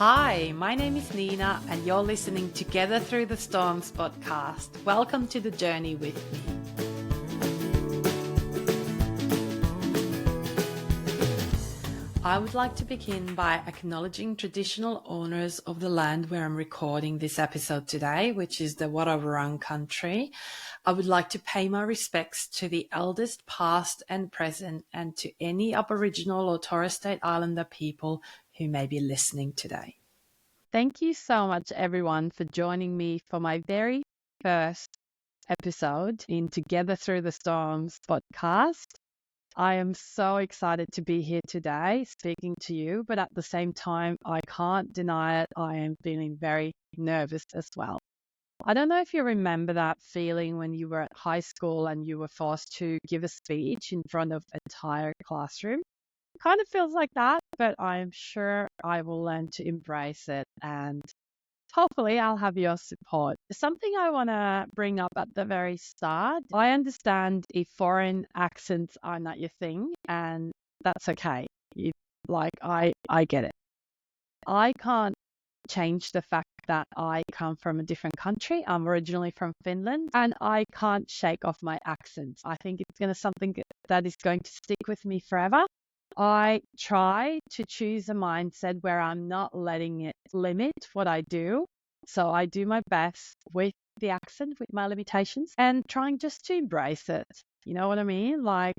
Hi, my name is Niina, and you're listening Together Through the Storms podcast. Welcome to the journey with me. I would like to begin by acknowledging traditional owners of the land where I'm recording this episode today, which is the Wurrung country. I would like to pay my respects to the eldest past and present and to any Aboriginal or Torres Strait Islander people who may be listening today. Thank you so much, everyone, for joining me for my very first episode in Together Through the Storms podcast. I am so excited to be here today speaking to you, but at the same time, I can't deny it. I am feeling very nervous as well. I don't know if you remember that feeling when you were at high school and you were forced to give a speech in front of an entire classroom. Kind of feels like that, but I'm sure I will learn to embrace it and hopefully I'll have your support. Something I want to bring up at the very start. I understand if foreign accents are not your thing, and that's okay. I get it. I can't change the fact that I come from a different country. I'm originally from Finland, and I can't shake off my accent. I think it's going to something that is going to stick with me forever. I try to choose a mindset where I'm not letting it limit what I do. So I do my best with the accent, with my limitations, and trying just to embrace it. You know what I mean? Like,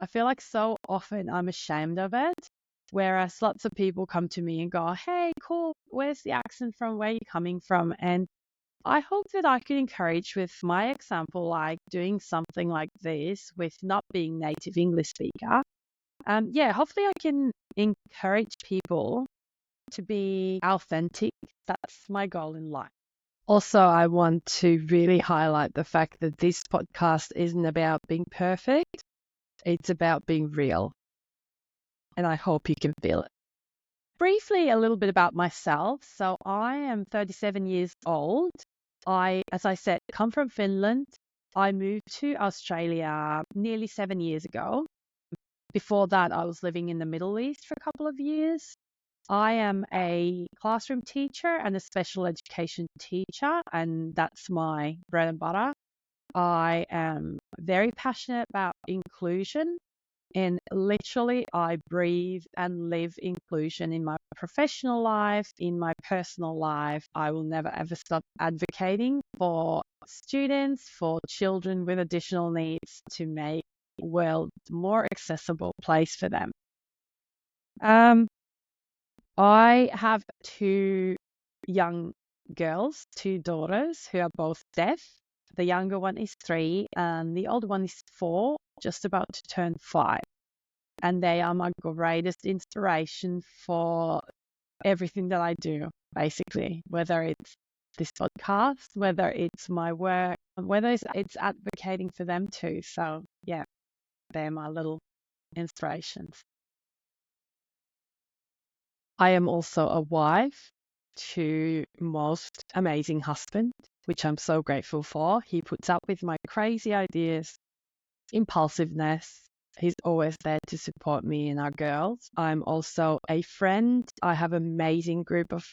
I feel like so often I'm ashamed of it. Whereas lots of people come to me and go, hey, cool, where's the accent from? Where are you coming from? And I hope that I could encourage with my example, like doing something like this with not being native English speaker. Hopefully I can encourage people to be authentic. That's my goal in life. Also, I want to really highlight the fact that this podcast isn't about being perfect. It's about being real. And I hope you can feel it. Briefly, a little bit about myself. So I am 37 years old. As I said, come from Finland. I moved to Australia nearly 7 years ago. Before that, I was living in the Middle East for a couple of years. I am a classroom teacher and a special education teacher, and that's my bread and butter. I am very passionate about inclusion, and literally I breathe and live inclusion in my professional life, in my personal life. I will never ever stop advocating for students, for children with additional needs to make world more accessible place for them. I have two young girls, two daughters who are both deaf. The younger one is 3 and the older one is 4, just about to turn 5. And they are my greatest inspiration for everything that I do, basically, whether it's this podcast, whether it's my work, whether it's advocating for them too. So yeah, they're my little inspirations. I am also a wife to most amazing husband, which I'm so grateful for. He puts up with my crazy ideas, impulsiveness. He's always there to support me and our girls. I'm also a friend. I have an amazing group of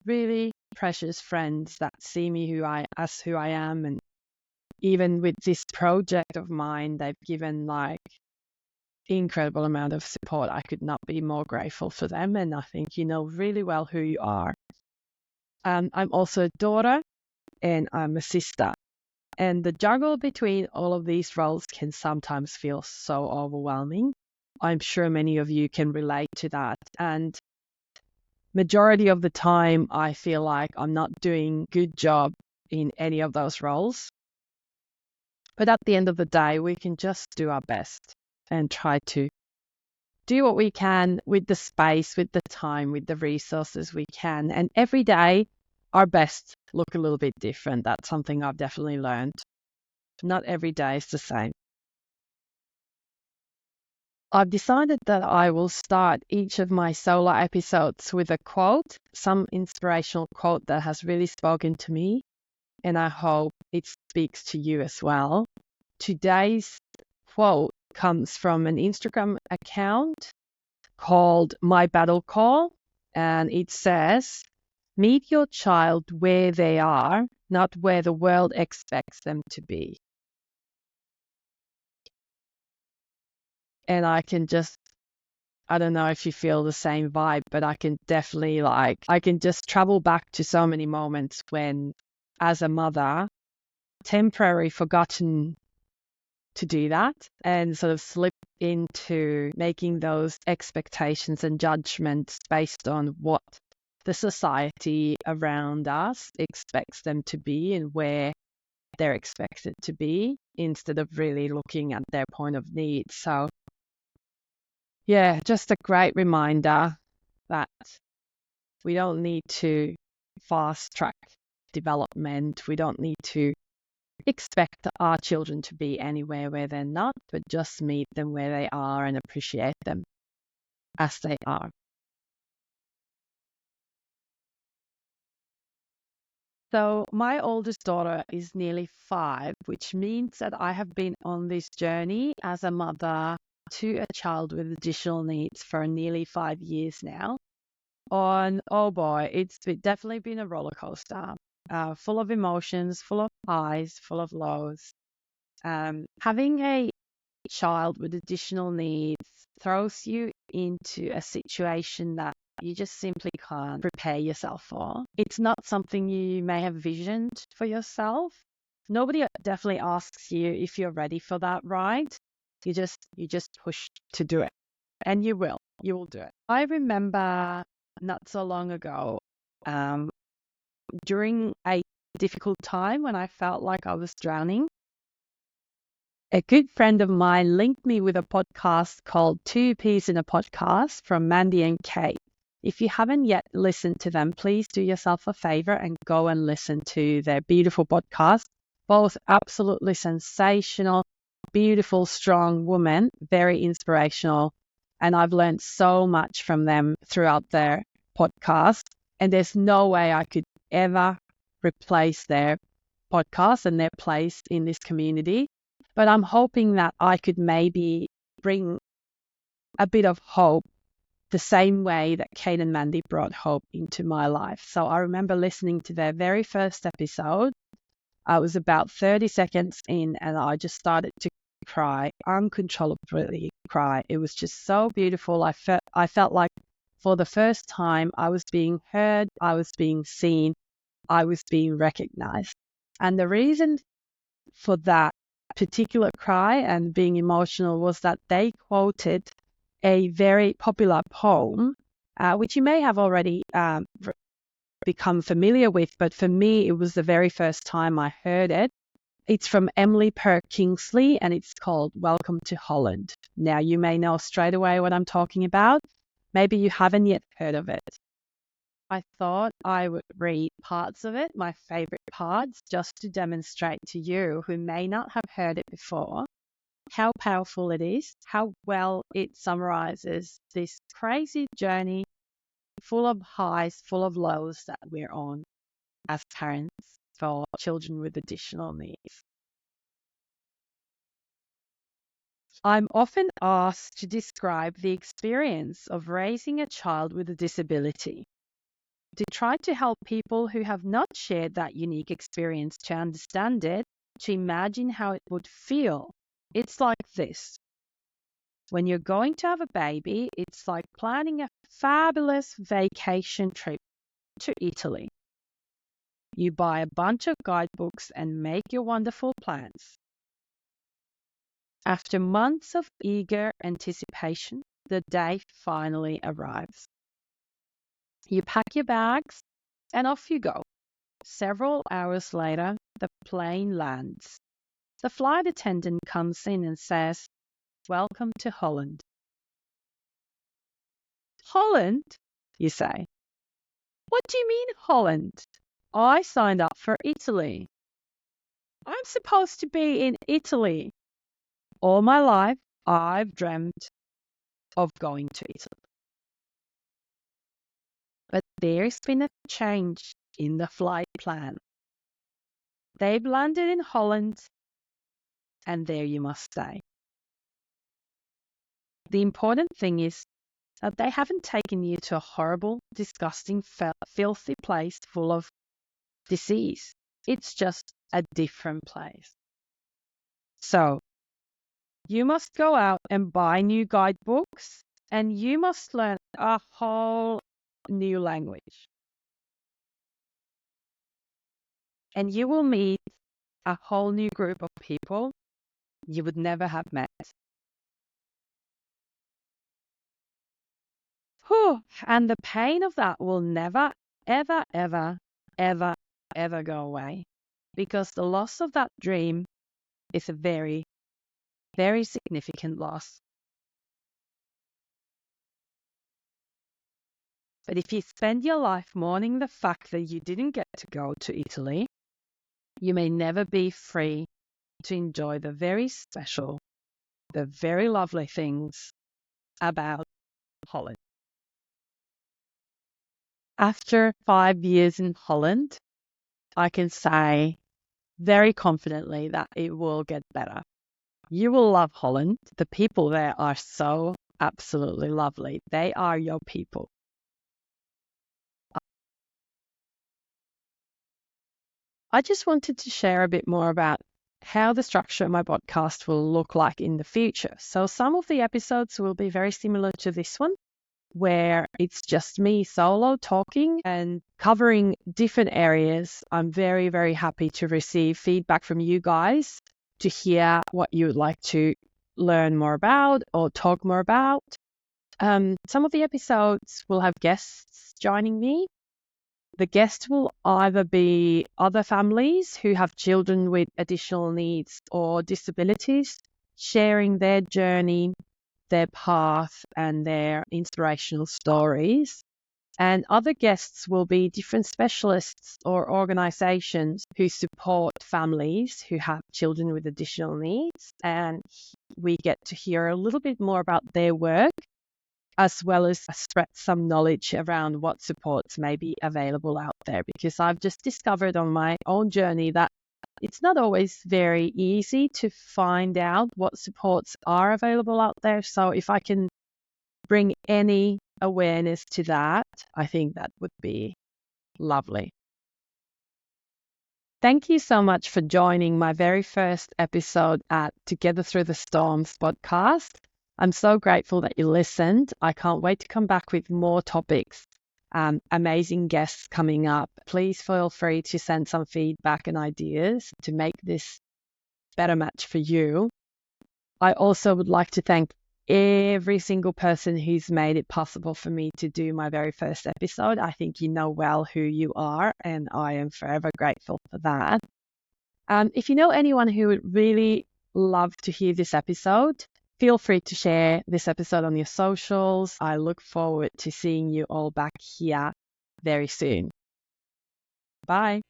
really precious friends that see me who I am. And even with this project of mine, they've given incredible amount of support. I could not be more grateful for them, and I think you know really well who you are. I'm also a daughter and I'm a sister, and the juggle between all of these roles can sometimes feel so overwhelming. I'm sure many of you can relate to that, and majority of the time I feel like I'm not doing good job in any of those roles. But at the end of the day, we can just do our best and try to do what we can with the space, with the time, with the resources we can. And every day, our best look a little bit different. That's something I've definitely learned. Not every day is the same. I've decided that I will start each of my solo episodes with a quote, some inspirational quote that has really spoken to me, and I hope it speaks to you as well. Today's quote comes from an Instagram account called My Battle Call, and it says, meet your child where they are, not where the world expects them to be. And I don't know if you feel the same vibe, but I can definitely I can just travel back to so many moments when, as a mother, temporarily forgotten to do that and sort of slip into making those expectations and judgments based on what the society around us expects them to be and where they're expected to be, instead of really looking at their point of need. So yeah, just a great reminder that we don't need to fast track development. We don't need to expect our children to be anywhere where they're not, but just meet them where they are and appreciate them as they are. So my oldest daughter is nearly 5, which means that I have been on this journey as a mother to a child with additional needs for nearly 5 years now. Oh boy, it's definitely been a roller coaster, full of emotions, full of highs, full of lows. Having a child with additional needs throws you into a situation that you just simply can't prepare yourself for. It's not something you may have visioned for yourself. Nobody definitely asks you if you're ready for that, right? You just push to do it, and you will do it. I remember not so long ago, during a difficult time when I felt like I was drowning, a good friend of mine linked me with a podcast called Two Peas in a Podcast from Mandy and Kate. If you haven't yet listened to them, please do yourself a favor and go and listen to their beautiful podcast. Both absolutely sensational, beautiful, strong women, very inspirational. And I've learned so much from them throughout their podcast. And there's no way I could ever replace their podcast and their place in this community. But I'm hoping that I could maybe bring a bit of hope the same way that Kate and Mandy brought hope into my life. So I remember listening to their very first episode. I was about 30 seconds in and I just started to cry, uncontrollably cry. It was just so beautiful. I felt like for the first time I was being heard, I was being seen, I was being recognized. And the reason for that particular cry and being emotional was that they quoted a very popular poem, which you may have already become familiar with, but for me, it was the very first time I heard it. It's from Emily Per Kingsley, and it's called Welcome to Holland. Now, you may know straight away what I'm talking about. Maybe you haven't yet heard of it. I thought I would read parts of it, my favorite parts, just to demonstrate to you who may not have heard it before how powerful it is, how well it summarizes this crazy journey full of highs, full of lows that we're on as parents for children with additional needs. I'm often asked to describe the experience of raising a child with a disability, to try to help people who have not shared that unique experience to understand it, to imagine how it would feel. It's like this. When you're going to have a baby, it's like planning a fabulous vacation trip to Italy. You buy a bunch of guidebooks and make your wonderful plans. After months of eager anticipation, the day finally arrives. You pack your bags and off you go. Several hours later, the plane lands. The flight attendant comes in and says, "Welcome to Holland." Holland, you say. What do you mean Holland? I signed up for Italy. I'm supposed to be in Italy. All my life, I've dreamt of going to Italy. But there's been a change in the flight plan. They've landed in Holland, and there you must stay. The important thing is They haven't taken you to a horrible, disgusting, filthy place full of disease. It's just a different place. So, you must go out and buy new guidebooks, and you must learn a whole new language. And you will meet a whole new group of people you would never have met. Whew. And the pain of that will never, ever, ever, ever, ever go away, because the loss of that dream is a very, very significant loss. But if you spend your life mourning the fact that you didn't get to go to Italy, you may never be free to enjoy the very special, the very lovely things about Holland. After 5 years in Holland, I can say very confidently that it will get better. You will love Holland. The people there are so absolutely lovely. They are your people. I just wanted to share a bit more about how the structure of my podcast will look like in the future. So some of the episodes will be very similar to this one, where it's just me solo talking and covering different areas. I'm very, very happy to receive feedback from you guys to hear what you would like to learn more about or talk more about. Some of the episodes will have guests joining me. The guest will either be other families who have children with additional needs or disabilities, sharing their journey, their path, and their inspirational stories. And other guests will be different specialists or organizations who support families who have children with additional needs. And we get to hear a little bit more about their work, as well as spread some knowledge around what supports may be available out there. Because I've just discovered on my own journey that it's not always very easy to find out what supports are available out there. So if I can bring any awareness to that, I think that would be lovely. Thank you so much for joining my very first episode at Together Through the Storms podcast. I'm so grateful that you listened. I can't wait to come back with more topics. Amazing guests coming up. Please feel free to send some feedback and ideas to make this better match for you. I also would like to thank every single person who's made it possible for me to do my very first episode. I think you know well who you are, and I am forever grateful for that. If you know anyone who would really love to hear this episode, feel free to share this episode on your socials. I look forward to seeing you all back here very soon. Bye.